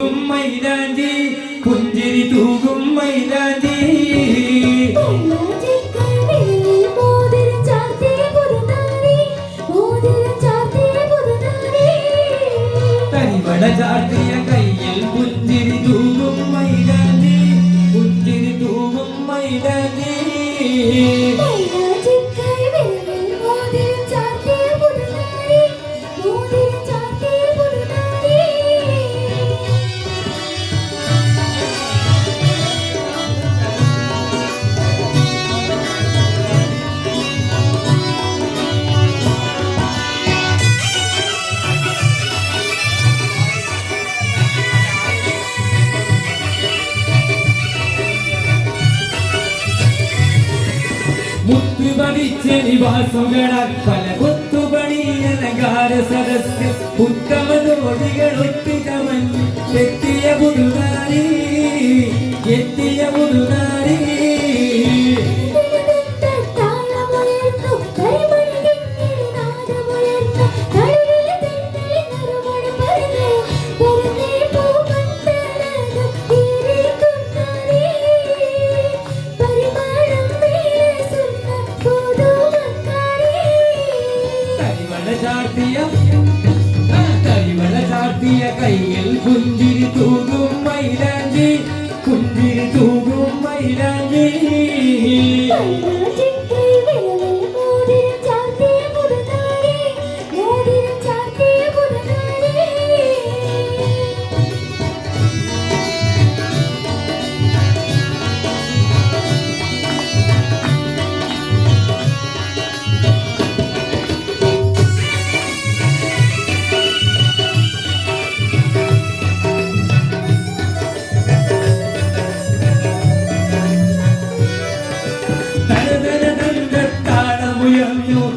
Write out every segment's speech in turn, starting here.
മൈലാഞ്ചി പുഞ്ചിരി തൂകും മൈലാഞ്ചി തരിവള ചാർത്തിയ കയ്യിൽ പുഞ്ചിരി തൂകും മൈലാഞ്ചി പുഞ്ചിരി തൂകും മൈലാഞ്ചി മുത്തുപണിച്ച നിവാസുകളാൽ പല കൊത്തുപണി അലങ്കാര സദസ് ഉത്തമ ജോഡികൾ ഒത്തുചമഞ്ഞ് എത്തിയ പുതുനാരി എത്തിയ പുതുനാരി തരിവള ചാർത്തിയ കയ്യിൽ പുഞ്ചിരി തൂകും മൈലാഞ്ചി പുഞ്ചിരി തൂകും മൈലാഞ്ചി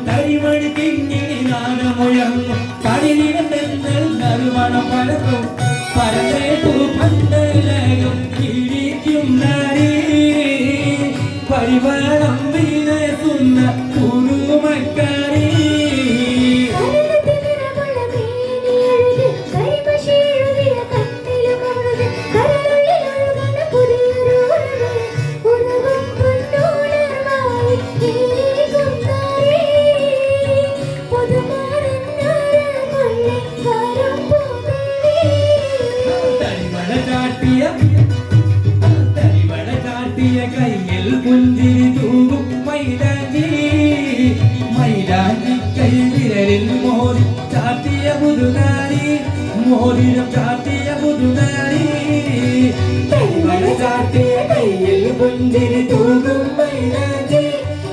തരിമണി കിങ്ങിണി നാണമുയർന്നു കരിനിടമെന്നൽ നറുമണം പലതും പരന്നേട്ടു പന്തലകം കിഴിക്കും നാരി പരിവാളം വീണുന്ന കുറുമക്കാരി കയ്യിൽ പുഞ്ചിരി തൂകും മൈലാഞ്ചി മൈലാഞ്ചി കൈവിരലിൽ മോതി ചാത്തിയ പുതുനാരി മോതിരം ചാത്തിയ പുതുനാരി തരിവള ചാത്തിയ കയ്യിൽ പുഞ്ചിരി തൂകും മൈലാഞ്ചി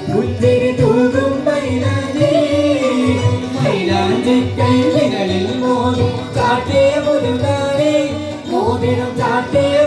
പുഞ്ചിരി തൂകും മൈലാഞ്ചി മൈലാഞ്ചി കൈവിരലിൽ മോതി ചാത്തിയ പുതുനാരി മോതിരം ചാത്തിയ